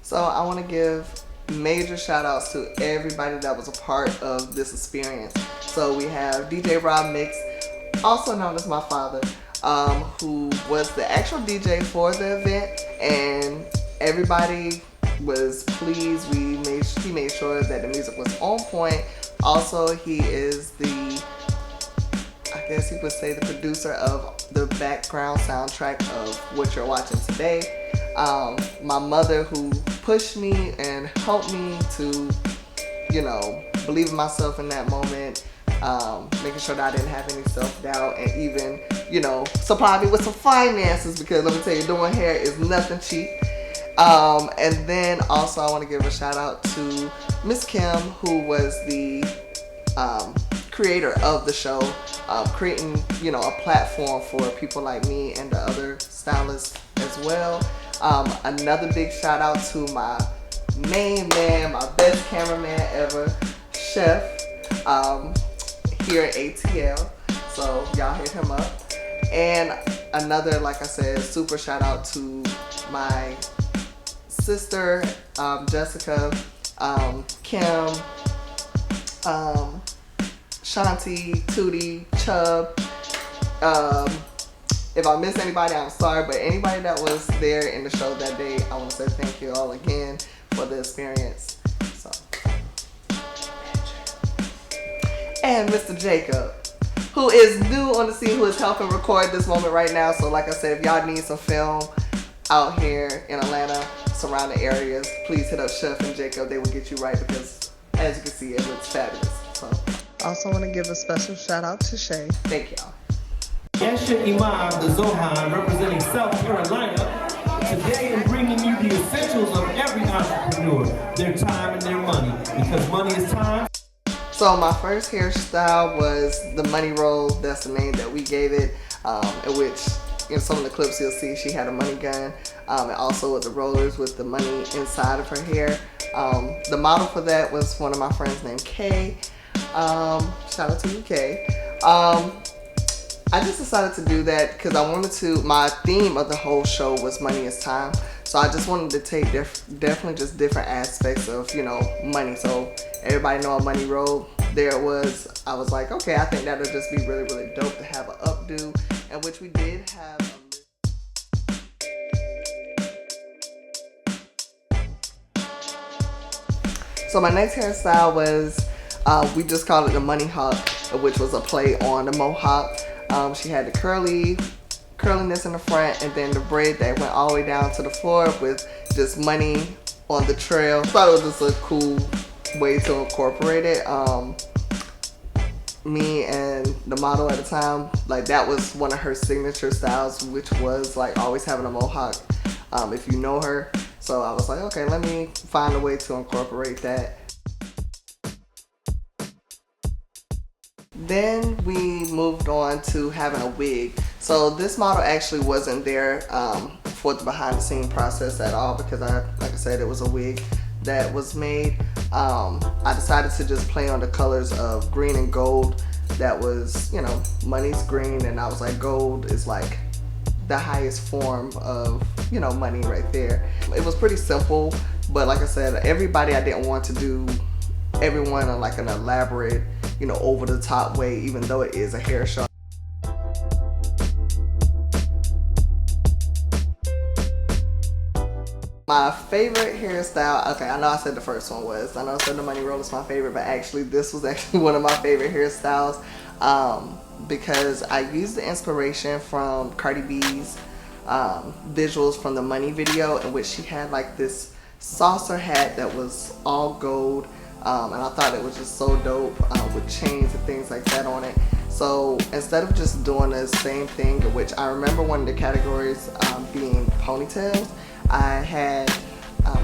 So I want to give major shout outs to everybody that was a part of this experience. So we have DJ Rob Mix, also known as my father, who was the actual DJ for the event, and everybody was pleased. He made sure that the music was on point. Also, he is I guess you would say the producer of the background soundtrack of what you're watching today. My mother, who pushed me and helped me to, believe in myself in that moment, making sure that I didn't have any self-doubt, and even, supply me with some finances, because let me tell you, doing hair is nothing cheap. And then also I want to give a shout out to Miss Kim, who was the creator of the show, creating, a platform for people like me and the other stylists as well. Another big shout out to my main man, my best cameraman ever, Chef, here at ATL. So y'all hit him up. And another, like I said, super shout out to my sister, Jessica, Kim, Shanti, Tootie, Chubb. If I missed anybody, I'm sorry, but anybody that was there in the show that day, I want to say thank you all again for the experience. So, and Mr. Jacob, who is new on the scene, who is helping record this moment right now. So like I said, if y'all need some film out here in Atlanta, surrounding areas, please hit up Chef and Jacob. They will get you right, because as you can see, it looks fabulous. So, also want to give a special shout out to Shay. Thank y'all. Ayesha Iman, the Zohan, representing South Carolina. Today I'm bringing you the essentials of every entrepreneur, their time and their money, because money is time. So my first hairstyle was the money roll. That's the name that we gave it, in which in some of the clips you'll see she had a money gun, and also with the rollers with the money inside of her hair. The model for that was one of my friends named Kay. Shout out to you, Kay. I just decided to do that because I wanted to, my theme of the whole show was money is time. So I just wanted to take definitely just different aspects of, money. So everybody know a money roll. There it was. I was like, okay, I think that'll just be really, really dope to have an updo, and which we did have. So my next hairstyle was, we just called it the money hawk, which was a play on the mohawk. She had the curliness in the front, and then the braid that went all the way down to the floor with just money on the trail. I thought it was just a cool way to incorporate it. Me and the model at the time, like, that was one of her signature styles, which was like always having a mohawk, if you know her. So I was like, okay, let me find a way to incorporate that. Then we moved on to having a wig. So this model actually wasn't there for the behind the scene process at all, because like I said, it was a wig that was made. I decided to just play on the colors of green and gold. That was, money's green, and I was like, gold is like the highest form of, money right there. It was pretty simple, but like I said, everybody, I didn't want to do everyone in like an elaborate, over the top way, even though it is a hair show. My favorite hairstyle, okay, I know I said the first one was, I know I said the money roll is my favorite, but actually this was actually one of my favorite hairstyles, because I used the inspiration from Cardi B's visuals from the Money video, in which she had like this saucer hat that was all gold. And I thought it was just so dope, with chains and things like that on it. So instead of just doing the same thing, which I remember one of the categories being ponytails, I had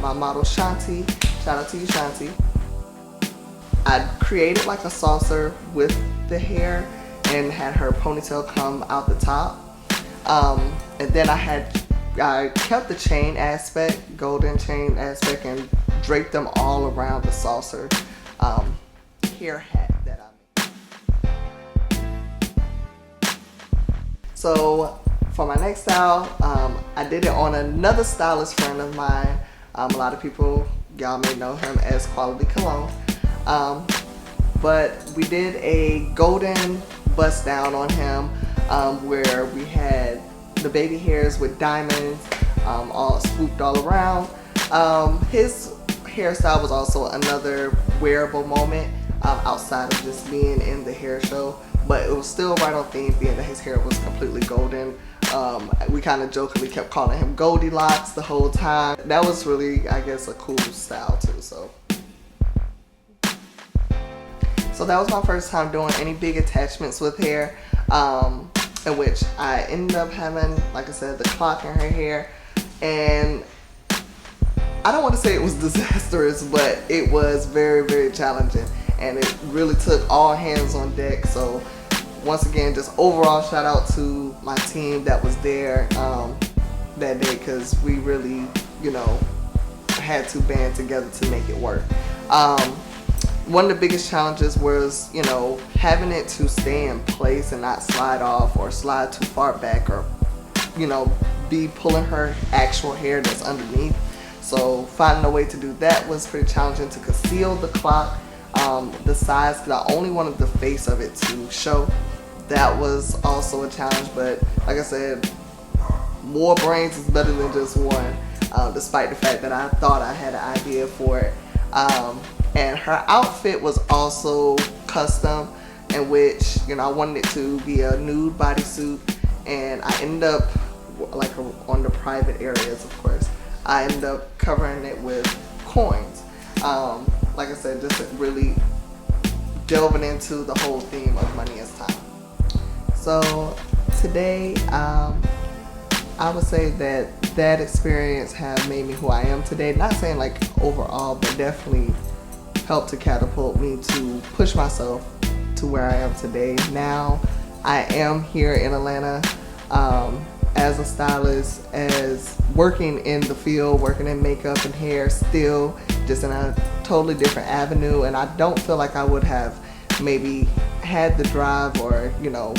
my model Shanti, shout out to you Shanti. I created like a saucer with the hair and had her ponytail come out the top. And then I kept the chain aspect, golden chain aspect, and draped them all around the saucer hair hat that I made. So for my next style, I did it on another stylist friend of mine, A lot of people, y'all may know him as Quality Cologne. But we did a golden bust down on him, where we had the baby hairs with diamonds all swooped all around. His hairstyle was also another wearable moment outside of just being in the hair show, but it was still right on theme, being that his hair was completely golden. We kind of jokingly kept calling him Goldilocks the whole time. That was really, I guess, a cool style too. So that was my first time doing any big attachments with hair, in which I ended up having, like I said, the clock in her hair. And I don't want to say it was disastrous, but it was very, very challenging. And it really took all hands on deck. So once again, just overall shout out to my team that was there that day, because we really, you know, had to band together to make it work. One of the biggest challenges was, you know, having it to stay in place and not slide off or slide too far back, or, you know, be pulling her actual hair that's underneath. So finding a way to do that was pretty challenging, to conceal the clock, the size, because I only wanted the face of it to show. That was also a challenge, but like I said, more brains is better than just one, despite the fact that I thought I had an idea for it. And her outfit was also custom, in which, you know, I wanted it to be a nude bodysuit, and I ended up, like, on the private areas, of course, I ended up covering it with coins. Like I said, just really delving into the whole theme of money is time. So today, I would say that experience have made me who I am today. Not saying like overall, but definitely helped to catapult me to push myself to where I am today. Now I am here in Atlanta as a stylist, as working in the field, working in makeup and hair, still just in a totally different avenue. And I don't feel like I would have maybe had the drive, or, you know,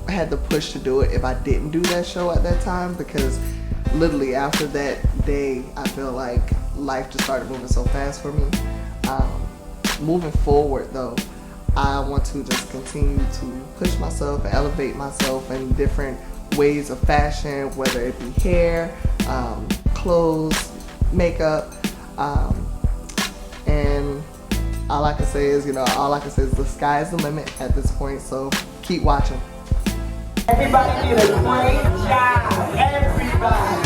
had the push to do it if I didn't do that show at that time, because literally after that day, I feel like life just started moving so fast for me. Moving forward though, I want to just continue to push myself and elevate myself in different ways of fashion, whether it be hair, clothes, makeup, and all I can say is, you know, the sky is the limit at this point, so keep watching. Everybody did a great job. Everybody.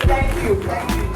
Thank you. Thank you.